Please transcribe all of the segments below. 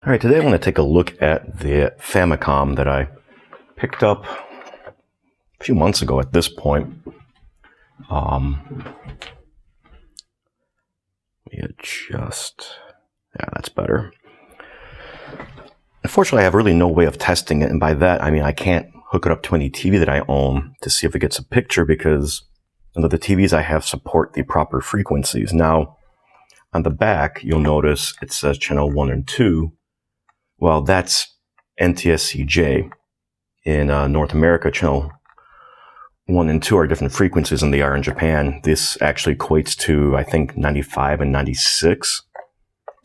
All right, today I want to take a look at the Famicom that I picked up a few months ago at this point. Let me adjust. Yeah, that's better. Unfortunately, I have really no way of testing it, and by that I mean I can't hook it up to any TV that I own to see if it gets a picture because none of the TVs I have support the proper frequencies. Now, on the back, you'll notice it says channel 1 and 2. Well, that's NTSC-J. In North America, channel 1 and 2 are different frequencies than they are in Japan. This actually equates to, I think, 95 and 96.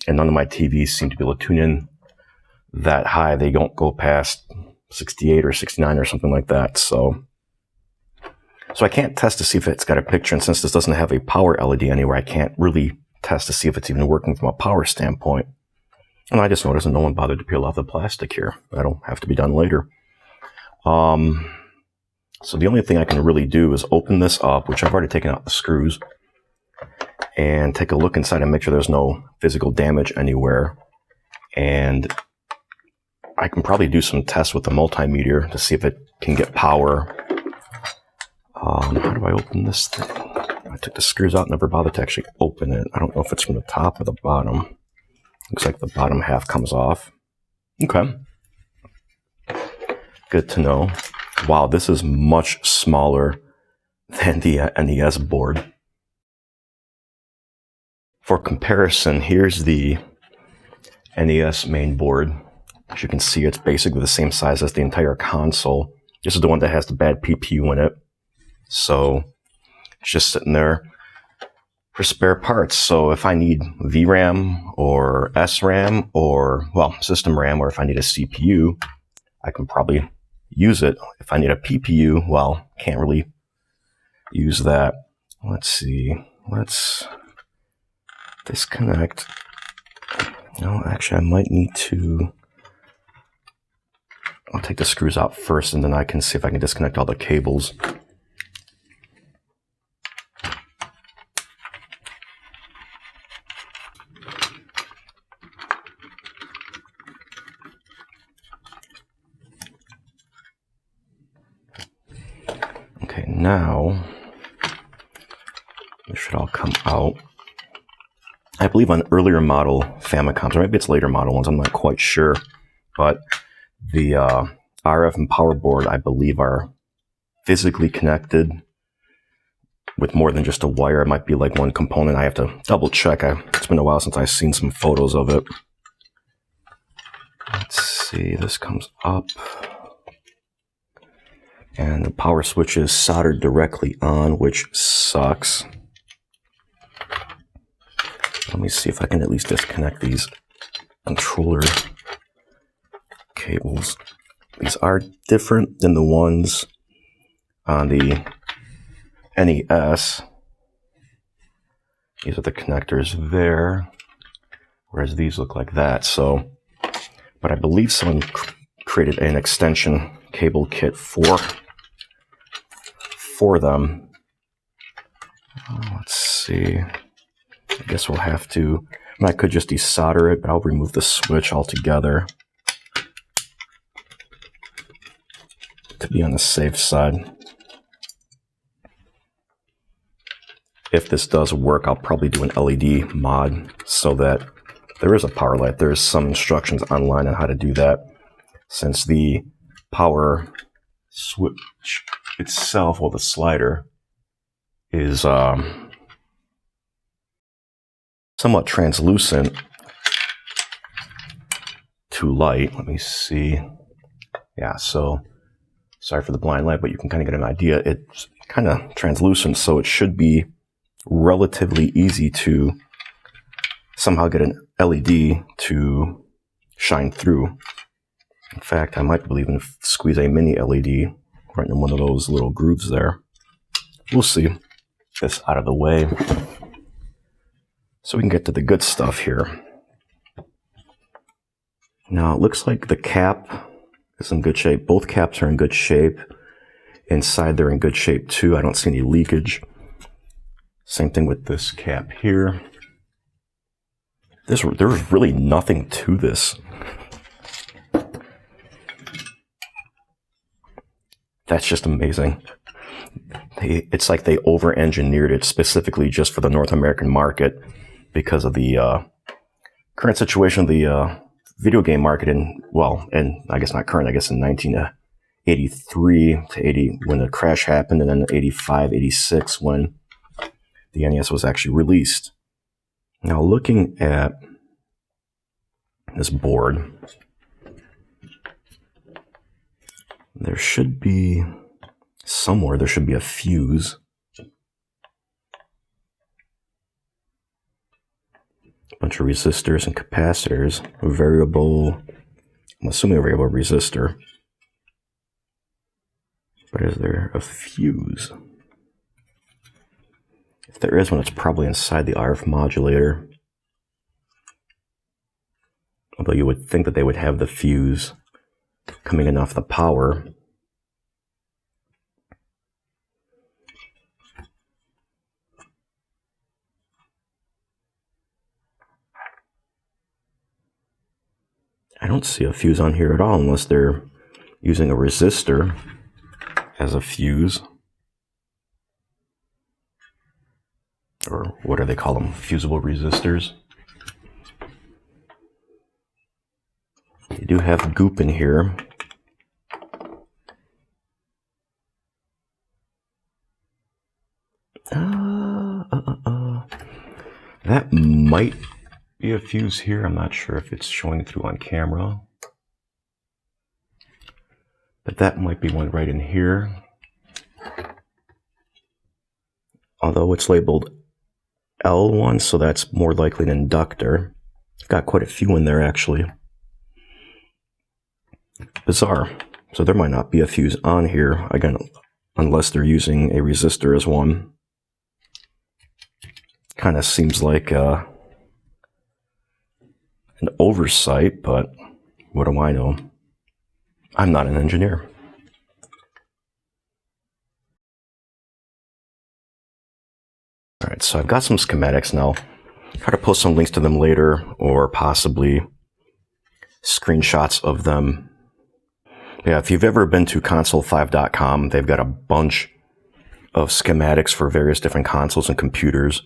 And none of my TVs seem to be able to tune in that high. They don't go past 68 or 69 or something like that. So I can't test to see if it's got a picture. And since this doesn't have a power LED anywhere, I can't really test to see if it's even working from a power standpoint. And I just noticed that no one bothered to peel off the plastic here. That'll have to be done later. So the only thing I can really do is open this up, which I've already taken out the screws, and take a look inside and make sure there's no physical damage anywhere. And I can probably do some tests with the multimeter to see if it can get power. How do I open this thing? I took the screws out and never bothered to actually open it. I don't know if it's from the top or the bottom. Looks like the bottom half comes off. Okay. Good to know. Wow, this is much smaller than the NES board. For comparison, here's the NES main board. As you can see, it's basically the same size as the entire console. This is the one that has the bad PPU in it. So it's just sitting there for spare parts. So if I need VRAM or SRAM or, well, system RAM, or if I need a CPU, I can probably use it. If I need a PPU, well, can't really use that. Let's see. Let's disconnect. No, actually, I might need to. I'll take the screws out first, and then I can see if I can disconnect all the cables. Okay, now this should all come out. I believe on earlier model Famicoms, or maybe it's later model ones, I'm not quite sure, but the RF and power board, I believe, are physically connected with more than just a wire. It might be like one component. I have to double check. It's been a while since I've seen some photos of it. Let's see, this comes up. And the power switch is soldered directly on, which sucks. Let me see if I can at least disconnect these controller cables. These are different than the ones on the NES. These are the connectors there, whereas these look like that. So, but I believe someone created an extension cable kit for them. Let's see. I guess we'll have to. I could just desolder it, but I'll remove the switch altogether to be on the safe side. If this does work, I'll probably do an LED mod so that there is a power light. There's some instructions online on how to do that, since the power switch itself, or the slider, is somewhat translucent to light. Let me see. Yeah, so sorry for the blind light, but you can kind of get an idea. It's kind of translucent, so it should be relatively easy to somehow get an LED to shine through. In fact, I might be able to even squeeze a mini LED right in one of those little grooves there. We'll see. This out of the way so we can get to the good stuff here. Now, it looks like the cap is in good shape. Both caps are in good shape. Inside, they're in good shape too. I don't see any leakage. Same thing with this cap here. There's really nothing to this. That's just amazing. It's like they over-engineered it specifically just for the North American market because of the current situation of the video game market and I guess not current, I guess in 1983 to 80 when the crash happened, and then 85, 86 when the NES was actually released. Now looking at this board, there should be somewhere, there should be a fuse. A bunch of resistors and capacitors, I'm assuming a variable resistor. But is there a fuse? If there is one, it's probably inside the RF modulator. Although you would think that they would have the fuse coming in off the power. I don't see a fuse on here at all unless they're using a resistor as a fuse. Or what do they call them? Fusible resistors. You do have goop in here. That might be a fuse here. I'm not sure if it's showing through on camera. But that might be one right in here. Although it's labeled L1, so that's more likely an inductor. I've got quite a few in there actually. Bizarre. So there might not be a fuse on here, again, unless they're using a resistor as one. Kind of seems like an oversight, but what do I know? I'm not an engineer. All right, so I've got some schematics now. Try to post some links to them later, or possibly screenshots of them. Yeah, if you've ever been to console5.com, they've got a bunch of schematics for various different consoles and computers,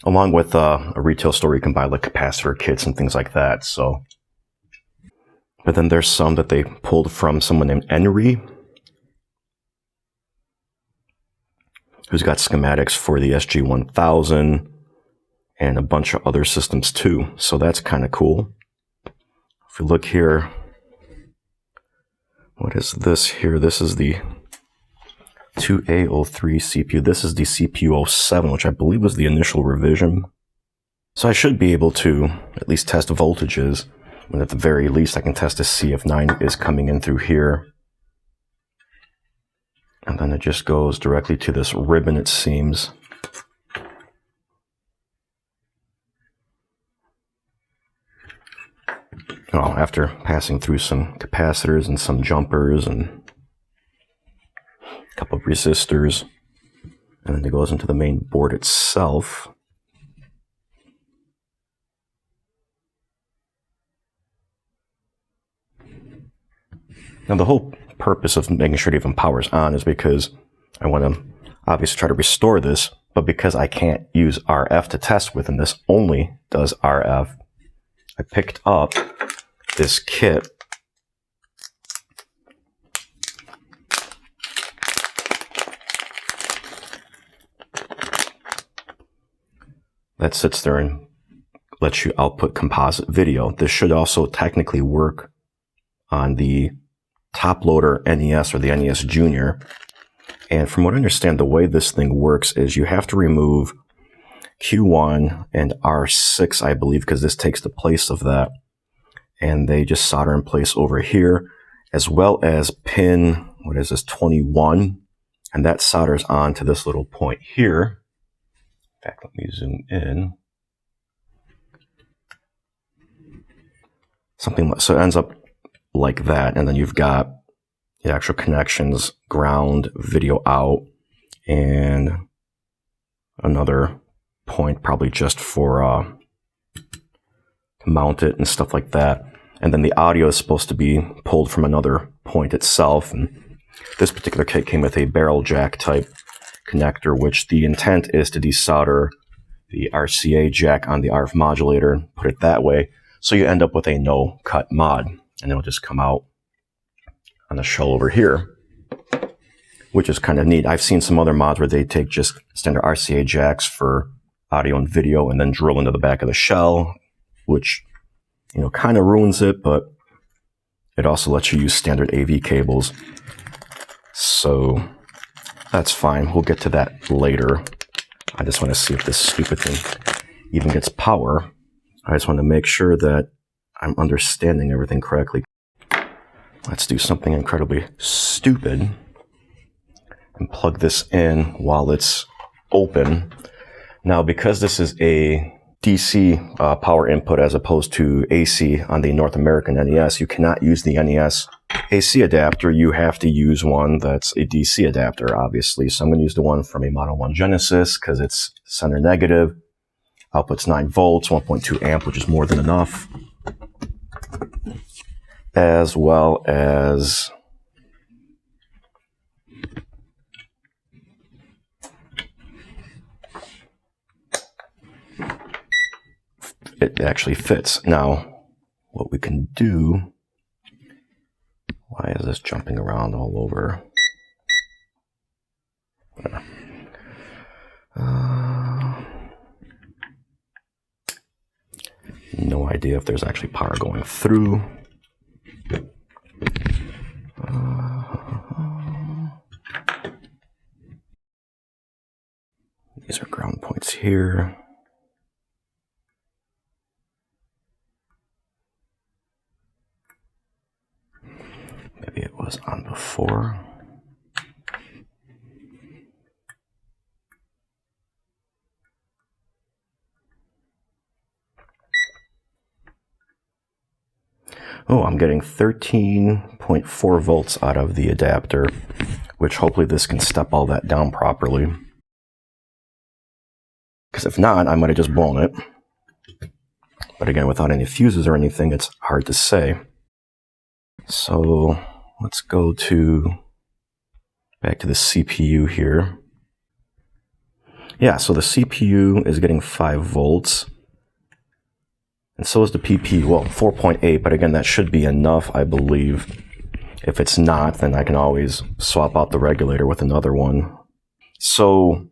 along with a retail store you can buy like capacitor kits and things like that. So, but then there's some that they pulled from someone named Enri, who's got schematics for the SG-1000 and a bunch of other systems too. So that's kind of cool. If we look here, what is this here? This is the 2A03 CPU. This is the CPU07, which I believe was the initial revision. So I should be able to at least test voltages, and at the very least I can test to see if 9 is coming in through here. And then it just goes directly to this ribbon, it seems. Oh, after passing through some capacitors and some jumpers and a couple of resistors, and then it goes into the main board itself. Now the whole purpose of making sure it even powers on is because I want to obviously try to restore this, but because I can't use RF to test with, and this only does RF, I picked up this kit. That sits there and lets you output composite video. This should also technically work on the top loader NES or the NES Junior. And from what I understand, the way this thing works is you have to remove Q1 and R6, I believe, because this takes the place of that. And they just solder in place over here, as well as pin, what is this, 21. And that solders on to this little point here. In fact, let me zoom in. Something like, so it ends up like that. And then you've got the actual connections, ground, video out, and another point probably just for to mount it and stuff like that. And then the audio is supposed to be pulled from another point itself. And this particular kit came with a barrel jack type connector, which the intent is to desolder the RCA jack on the RF modulator, put it that way, so you end up with a no-cut mod, and it'll just come out on the shell over here, which is kind of neat. I've seen some other mods where they take just standard RCA jacks for audio and video and then drill into the back of the shell, which, you know, kind of ruins it, but it also lets you use standard AV cables. So that's fine. We'll get to that later. I just want to see if this stupid thing even gets power. I just want to make sure that I'm understanding everything correctly. Let's do something incredibly stupid and plug this in while it's open. Now, because this is a DC power input as opposed to AC on the North American NES, you cannot use the NES AC adapter. You have to use one that's a DC adapter, obviously. So I'm going to use the one from a Model 1 Genesis because it's center negative. Output's 9 volts, 1.2 amp, which is more than enough. As well as it actually fits. Now, what we can do... Why is this jumping around all over? No idea if there's actually power going through. These are ground points here. Maybe it was on before. Oh, I'm getting 13.4 volts out of the adapter, which hopefully this can step all that down properly. Because if not, I might have just blown it. But again, without any fuses or anything, it's hard to say. So let's go back to the CPU here. Yeah, so the CPU is getting 5 volts. And so is the PP, well, 4.8, but again, that should be enough, I believe. If it's not, then I can always swap out the regulator with another one. So,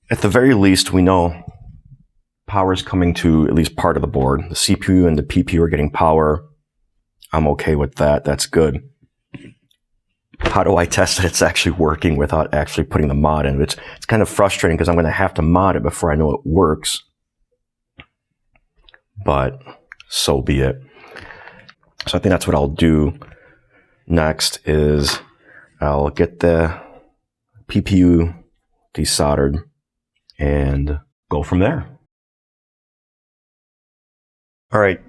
at the very least, we know power is coming to at least part of the board. The CPU and the PP are getting power. I'm okay with that, that's good. How do I test that it's actually working without actually putting the mod in? It's kind of frustrating because I'm going to have to mod it before I know it works. But so be it. So I think that's what I'll do next is I'll get the PPU desoldered and go from there. All right,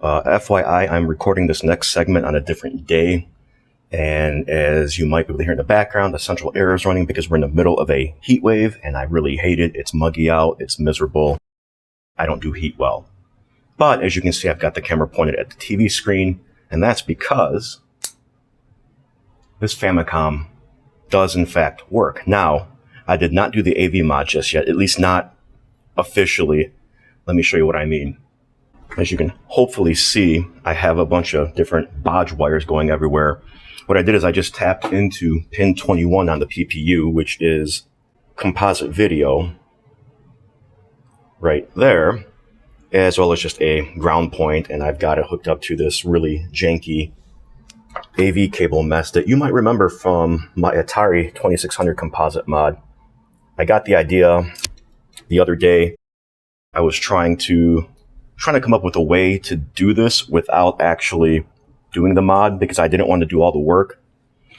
FYI, I'm recording this next segment on a different day. And as you might be able to hear in the background, the central air is running because we're in the middle of a heat wave and I really hate it. It's muggy out, it's miserable. I don't do heat well. But as you can see, I've got the camera pointed at the TV screen, and that's because this Famicom does in fact work. Now, I did not do the AV mod just yet, at least not officially. Let me show you what I mean. As you can hopefully see, I have a bunch of different bodge wires going everywhere. What I did is I just tapped into pin 21 on the PPU, which is composite video right there, as well as just a ground point, and I've got it hooked up to this really janky AV cable mess that you might remember from my Atari 2600 composite mod. I got the idea the other day. I was trying to come up with a way to do this without actually doing the mod because I didn't want to do all the work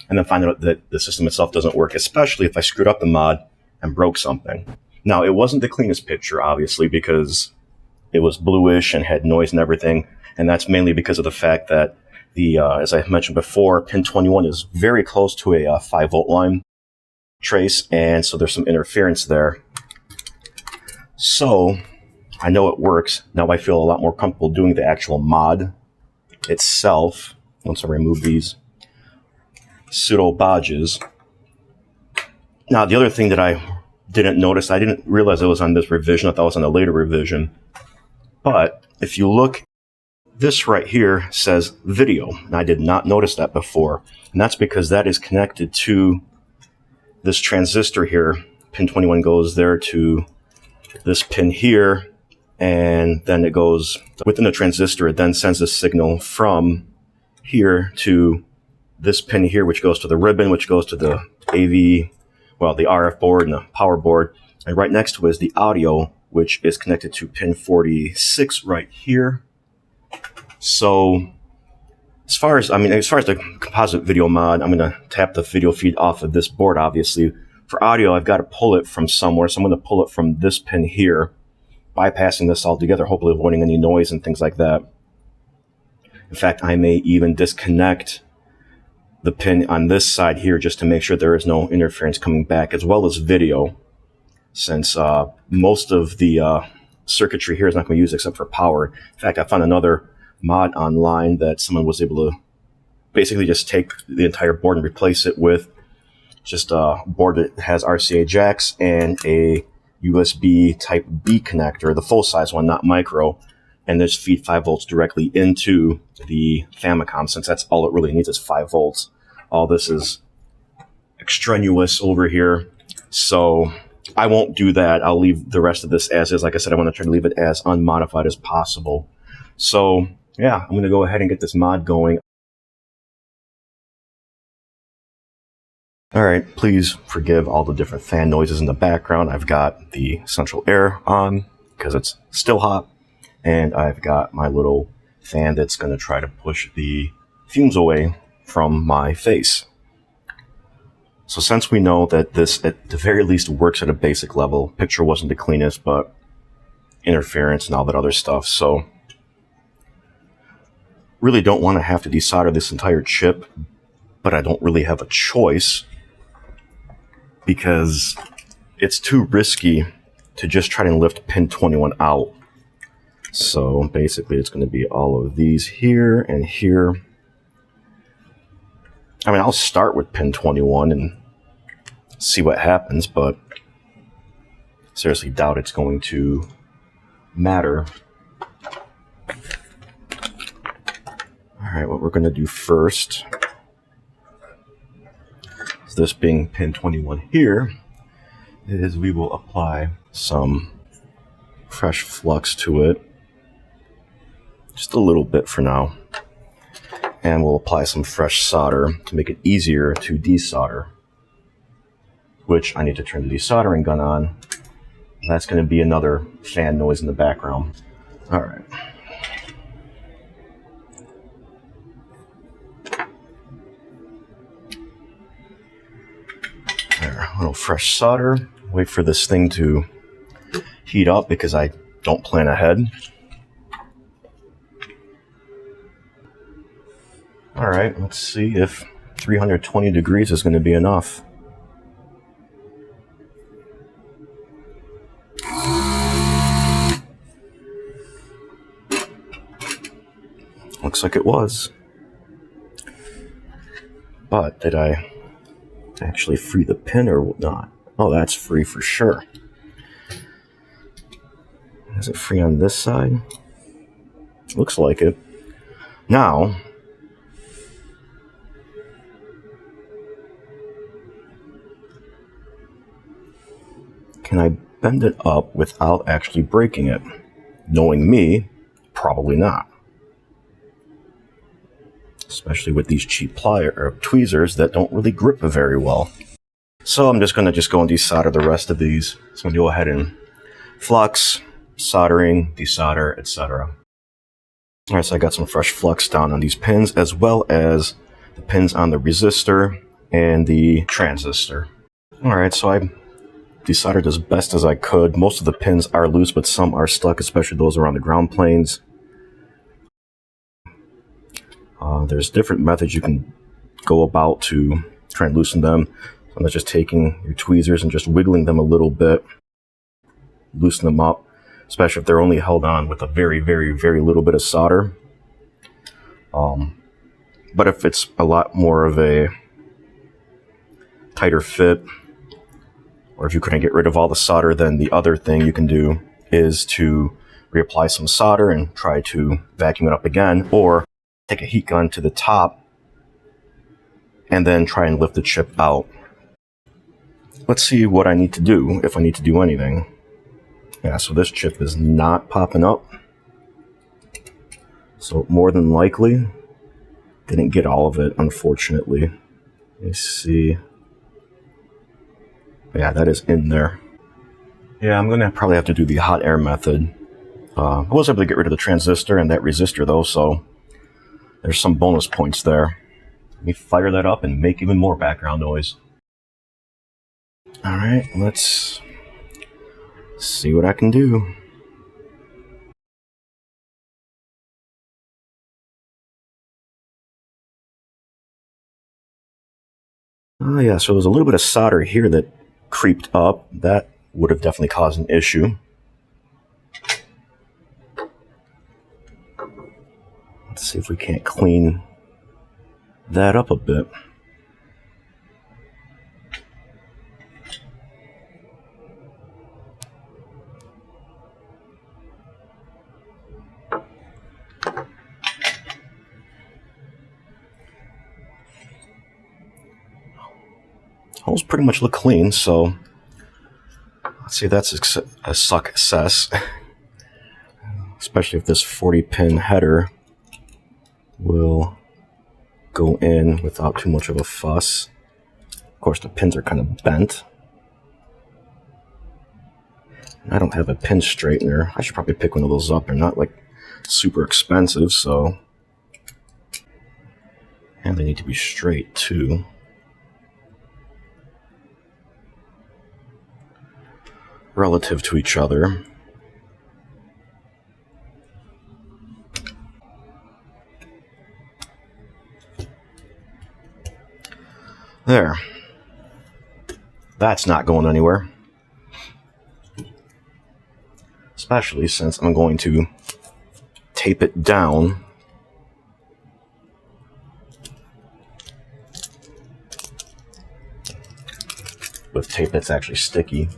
and then find out that the system itself doesn't work, especially if I screwed up the mod and broke something. Now, it wasn't the cleanest picture, obviously, because it was bluish and had noise and everything, and that's mainly because of the fact that the, as I mentioned before, pin 21 is very close to a 5-volt line trace, and so there's some interference there. So I know it works. Now I feel a lot more comfortable doing the actual mod itself once I remove these pseudo bodges. Now, the other thing that I didn't notice, I didn't realize it was on this revision. I thought it was on a later revision. But if you look, this right here says video. And I did not notice that before. And that's because that is connected to this transistor here. Pin 21 goes there to this pin here. And then it goes within the transistor. It then sends a signal from here to this pin here, which goes to the ribbon, which goes to the AV, well, the RF board and the power board. And right next to it is the audio, which is connected to pin 46 right here. So as far as the composite video mod, I'm going to tap the video feed off of this board, obviously. For audio, I've got to pull it from somewhere. So I'm going to pull it from this pin here, bypassing this altogether, hopefully avoiding any noise and things like that. In fact, I may even disconnect the pin on this side here just to make sure there is no interference coming back, as well as video, since most of the circuitry here is not going to be used except for power. In fact, I found another mod online that someone was able to basically just take the entire board and replace it with just a board that has RCA jacks and a USB type B connector, the full size one, not micro, and just feed 5 volts directly into the Famicom, since that's all it really needs is 5 volts. All this is extraneous over here, so I won't do that. I'll leave the rest of this as is. Like I said, I want to try to leave it as unmodified as possible. So yeah, I'm going to go ahead and get this mod going. All right, please forgive all the different fan noises in the background. I've got the central air on because it's still hot, and I've got my little fan that's going to try to push the fumes away from my face. So since we know that this at the very least works at a basic level, picture wasn't the cleanest, but interference and all that other stuff, so really don't want to have to desolder this entire chip, but I don't really have a choice because it's too risky to just try to lift pin 21 out. So basically it's going to be all of these here and here. I mean, I'll start with pin 21 and see what happens, but seriously doubt it's going to matter. Alright, what we're going to do first, this being pin 21 here, is we will apply some fresh flux to it, just a little bit for now, and we'll apply some fresh solder to make it easier to desolder, which I need to turn the desoldering gun on. That's going to be another fan noise in the background. Alright. A little fresh solder. Wait for this thing to heat up because I don't plan ahead. Alright, let's see if 320 degrees is going to be enough. Looks like it was. But did I actually free the pin or not? Oh, that's free for sure. Is it free on this side? Looks like it. Now, can I bend it up without actually breaking it? Knowing me, probably not. Especially with these cheap tweezers that don't really grip very well. So I'm just going to go and desolder the rest of these. So I'm going to go ahead and flux, soldering, desolder, etc. Alright, so I got some fresh flux down on these pins, as well as the pins on the resistor and the transistor. Alright, so I desoldered as best as I could. Most of the pins are loose, but some are stuck, especially those around the ground planes. There's different methods you can go about to try and loosen them. So I'm just taking your tweezers and just wiggling them a little bit, loosen them up. especially if they're only held on with a very, very, very little bit of solder. But if it's a lot more of a tighter fit, or if you couldn't get rid of all the solder, then the other thing you can do is to reapply some solder and try to vacuum it up again, or take a heat gun to the top and then try and lift the chip out. Let's see what I need to do, if I need to do anything. Yeah, so this chip is not popping up. So more than likely, didn't get all of it, unfortunately. Let me see. Yeah, that is in there. Yeah, I'm gonna probably have to do the hot air method. I was able to get rid of the transistor and that resistor though, so there's some bonus points there. Let me fire that up and make even more background noise. Alright, let's see what I can do. Oh yeah, so there's a little bit of solder here that creeped up. That would have definitely caused an issue. Let's see if we can't clean that up a bit. Holes pretty much look clean, so let's see if that's a success. Especially if this 40-pin header will go in without too much of a fuss. Of course, the pins are kind of bent. I don't have a pin straightener. I should probably pick one of those up. They're not like super expensive, so. And they need to be straight too. Relative to each other. There. That's not going anywhere. Especially since I'm going to tape it down. With tape that's actually sticky.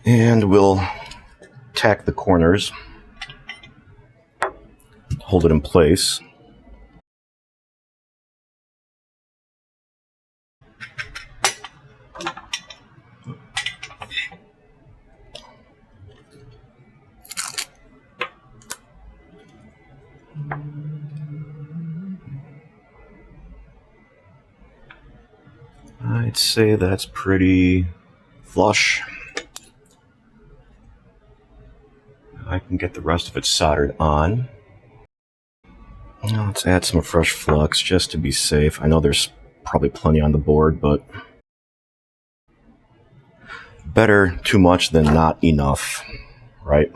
And we'll tack the corners, hold it in place. I'd say that's pretty flush. I can get the rest of it soldered on. Now let's add some fresh flux just to be safe. I know there's probably plenty on the board, but better too much than not enough, right?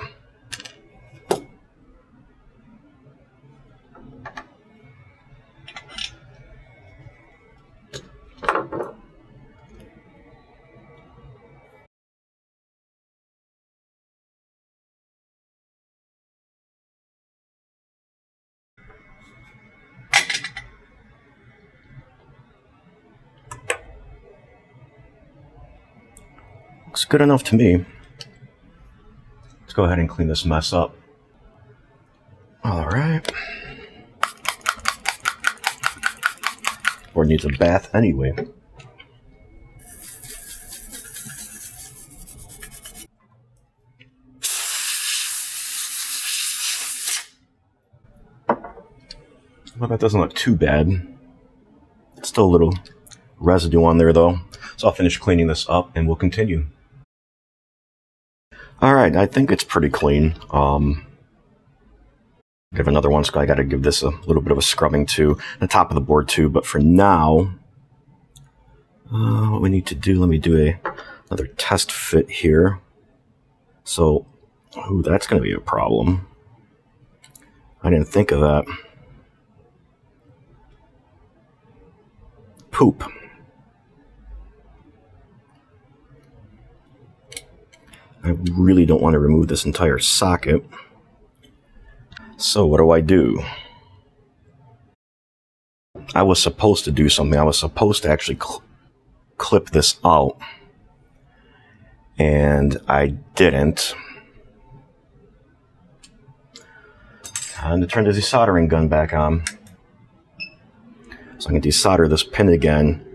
Looks good enough to me. Let's go ahead and clean this mess up. All right. Or needs a bath anyway. Well, that doesn't look too bad. Still a little residue on there though. So I'll finish cleaning this up and we'll continue. Alright, I think it's pretty clean. Give another one, so I gotta give this a little bit of a scrubbing too. The top of the board too, but for now, what we need to do, let me do another test fit here. So, ooh, that's gonna be a problem. I didn't think of that. poop. I really don't want to remove this entire socket. So what do? I was supposed to do something. I was supposed to actually clip this out. And I didn't. Time to turn the desoldering gun back on. So I can desolder this pin again,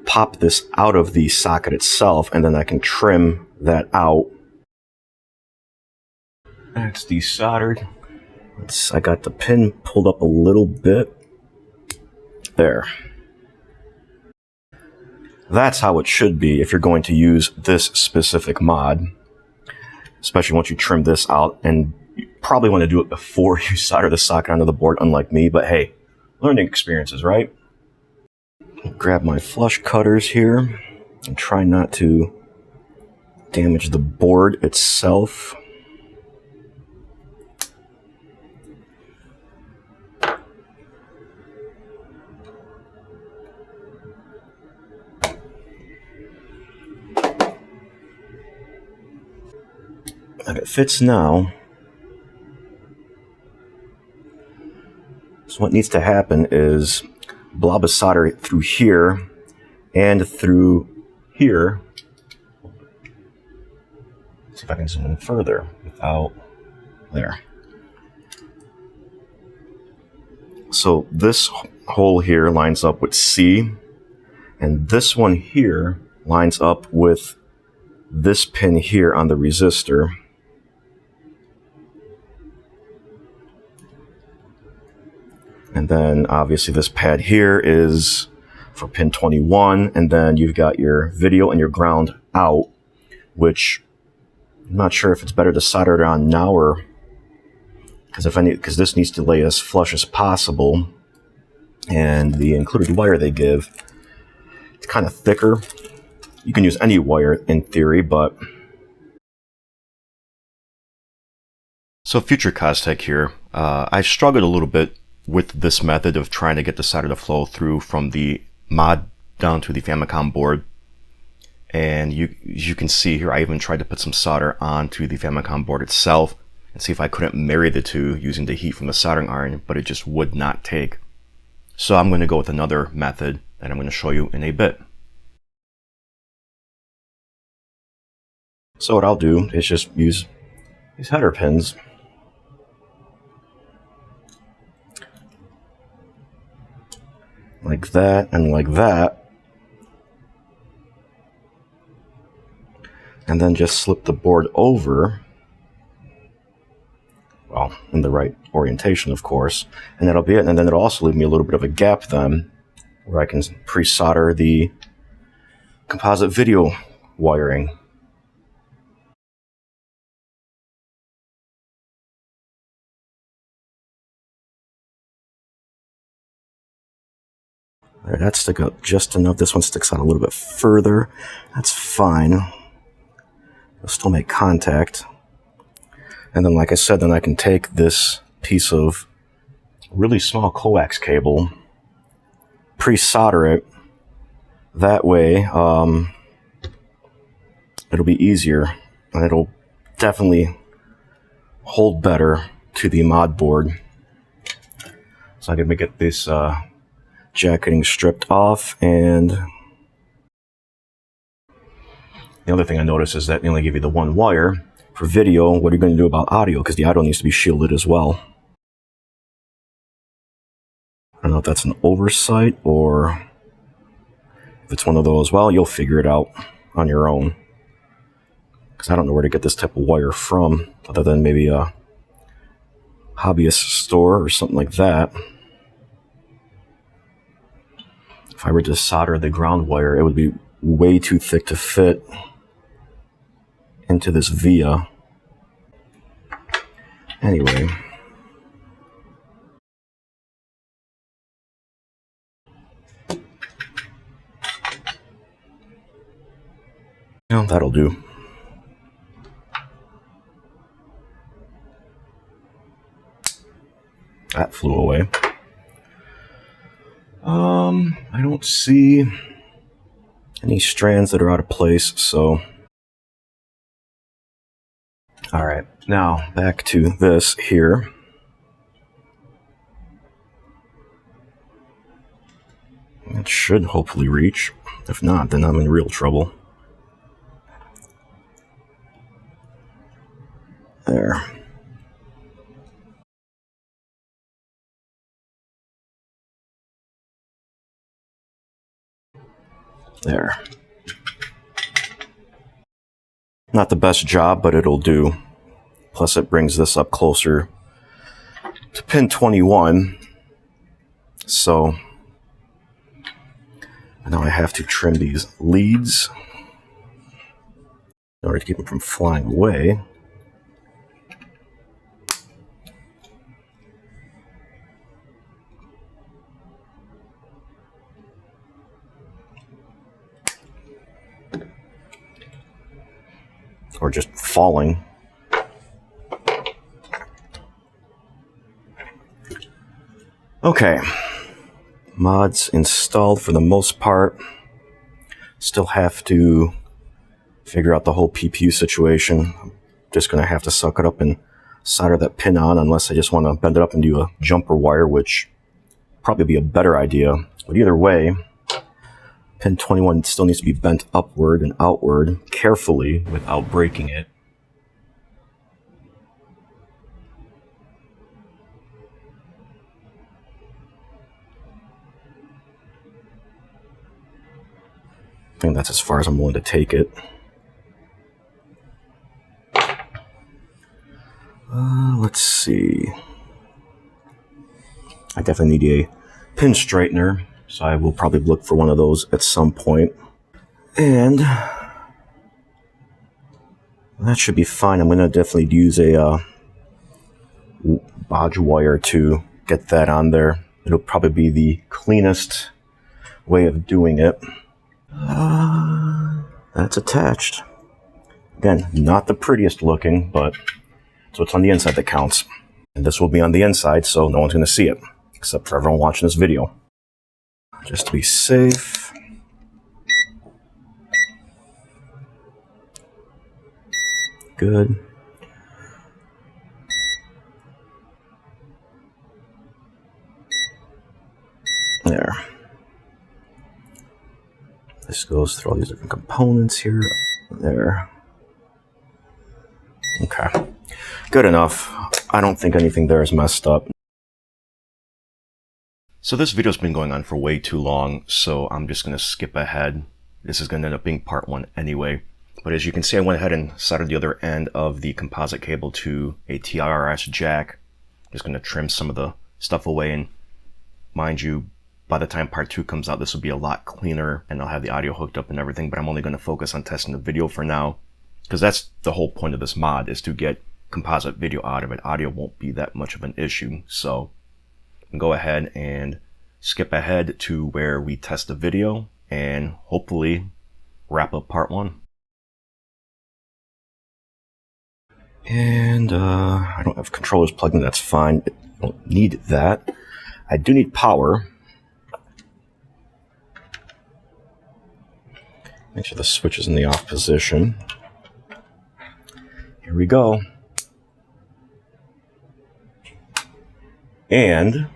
pop this out of the socket itself, and then I can trim that out. That's desoldered. I got the pin pulled up a little bit. There. That's how it should be if you're going to use this specific mod. Especially once you trim this out, and you probably want to do it before you solder the socket onto the board, unlike me, but hey, learning experiences, right? Grab my flush cutters here and try not to damage the board itself. And it fits now. So what needs to happen is blob of solder through here and through here. Let's see if I can zoom in further without there. So this hole here lines up with C, and this one here lines up with this pin here on the resistor. And then obviously this pad here is for pin 21, and then you've got your video and your ground out, which I'm not sure if it's better to solder it on now, or because this needs to lay as flush as possible, and the included wire they give, it's kind of thicker. You can use any wire in theory, but so future Costech here. I struggled a little bit with this method of trying to get the solder to flow through from the mod down to the Famicom board. And as you can see here, I even tried to put some solder onto the Famicom board itself and see if I couldn't marry the two using the heat from the soldering iron, but it just would not take. So I'm going to go with another method that I'm going to show you in a bit. So what I'll do is just use these header pins. Like that and like that. And then just slip the board over. Well, in the right orientation, of course. And that'll be it. And then it'll also leave me a little bit of a gap then, where I can pre-solder the composite video wiring. There, that stick up just enough. This one sticks out a little bit further. That's fine. It'll still make contact. And then, like I said, then I can take this piece of really small coax cable, pre-solder it. That way, it'll be easier, and it'll definitely hold better to the mod board. So I'm going to get this jacketing stripped off, and the other thing I noticed is that they only give you the one wire. For video, what are you going to do about audio? Because the audio needs to be shielded as well. I don't know if that's an oversight or if it's one of those. Well, you'll figure it out on your own. Because I don't know where to get this type of wire from, other than maybe a hobbyist store or something like that. If I were to solder the ground wire, it would be way too thick to fit into this via. Anyway. Well, that'll do. That flew away. I I don't see any strands that are out of place, so... Alright, now back to this here. It should hopefully reach. If not, then I'm in real trouble. There. There. Not the best job, but it'll do. Plus it brings this up closer to pin 21. So now I have to trim these leads in order to keep them from flying away. Or just falling. Okay. Mods installed for the most part. Still have to figure out the whole PPU situation. I'm just going to have to suck it up and solder that pin on, unless I just want to bend it up and do a jumper wire, which probably be a better idea. But either way, pin 21 still needs to be bent upward and outward carefully without breaking it. I think that's as far as I'm willing to take it. Let's see. I definitely need a pin straightener, so I will probably look for one of those at some point. And that should be fine. I'm going to definitely use a bodge wire to get that on there. It'll probably be the cleanest way of doing it. That's attached. Again, not the prettiest looking, but so it's on the inside that counts. And this will be on the inside, so no one's going to see it, except for everyone watching this video. Just to be safe. Good. There. This goes through all these different components here. There. Okay. Good enough. I don't think anything there is messed up. So this video's been going on for way too long, so I'm just going to skip ahead. This is going to end up being part 1 anyway. But as you can see, I went ahead and soldered the other end of the composite cable to a TRS jack. Just going to trim some of the stuff away, and mind you, by the time part 2 comes out, this will be a lot cleaner and I'll have the audio hooked up and everything, but I'm only going to focus on testing the video for now, because that's the whole point of this mod, is to get composite video out of it. Audio won't be that much of an issue, so go ahead and skip ahead to where we test the video and hopefully wrap up part 1. And I don't have controllers plugged in, that's fine. I don't need that. I do need power. Make sure the switch is in the off position. Here we go. And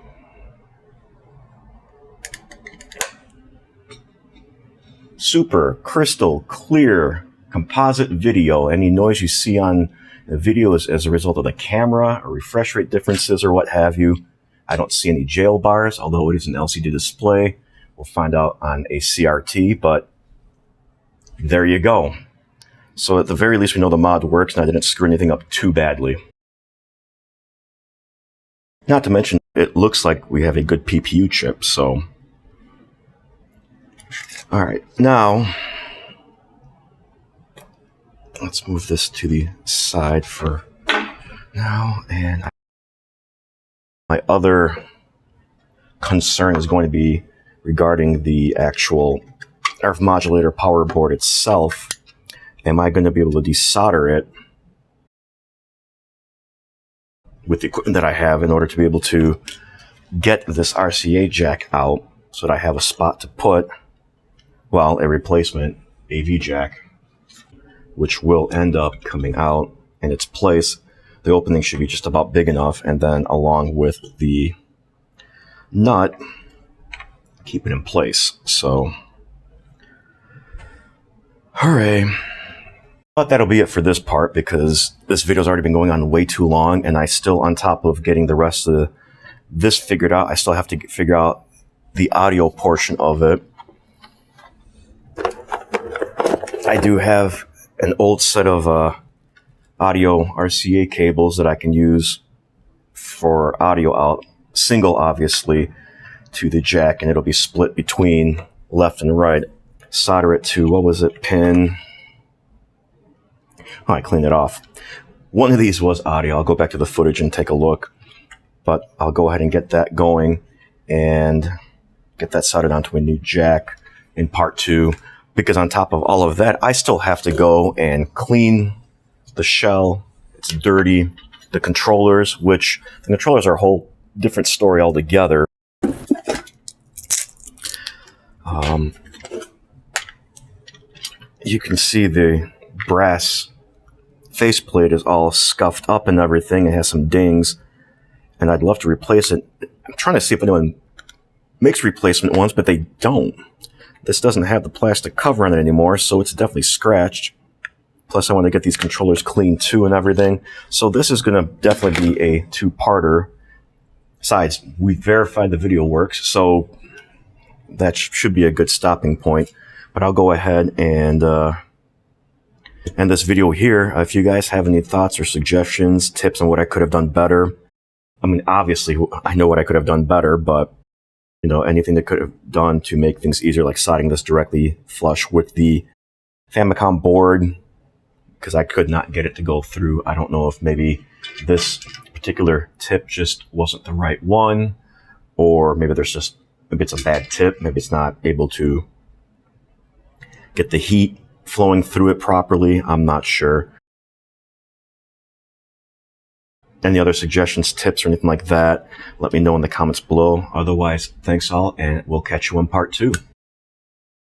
super crystal clear composite video. Any noise you see on the video is as a result of the camera or refresh rate differences or what have you. I don't see any jail bars, although it is an LCD display. We'll find out on a CRT, but there you go. So at the very least, we know the mod works and I didn't screw anything up too badly. Not to mention, it looks like we have a good PPU chip, so... Alright, now... let's move this to the side for now, and... my other concern is going to be regarding the actual RF modulator power board itself. Am I going to be able to desolder it with the equipment that I have in order to be able to get this RCA jack out? so that I have a spot to put, well, a replacement AV jack, which will end up coming out in its place. The opening should be just about big enough, and then along with the nut, keep it in place. So, hooray. But that'll be it for this part, because this video's already been going on way too long, and I still, on top of getting the rest of this figured out, I still have to figure out the audio portion of it. I do have an old set of audio RCA cables that I can use for audio out, single obviously, to the jack, and it'll be split between left and right. Solder it to, what was it, pin... Oh, I cleaned it off. One of these was audio. I'll go back to the footage and take a look. But I'll go ahead and get that going and get that soldered onto a new jack in part 2. Because on top of all of that, I still have to go and clean the shell. It's dirty. The controllers, which the controllers are a whole different story altogether. You can see the brass faceplate is all scuffed up and everything. It has some dings, and I'd love to replace it. I'm trying to see if anyone makes replacement ones, but they don't. This doesn't have the plastic cover on it anymore, so it's definitely scratched. Plus, I want to get these controllers clean too and everything. So this is going to definitely be a two-parter. Besides, we verified the video works, so that should be a good stopping point. But I'll go ahead and end this video here. If you guys have any thoughts or suggestions, tips on what I could have done better. I mean, obviously, I know what I could have done better, but, you know, anything that could have done to make things easier, like sliding this directly flush with the Famicom board, because I could not get it to go through. I don't know if maybe this particular tip just wasn't the right one, or maybe maybe it's a bad tip. Maybe it's not able to get the heat flowing through it properly. I'm not sure. Any other suggestions, tips, or anything like that, let me know in the comments below. Otherwise, thanks all, and we'll catch you in part 2.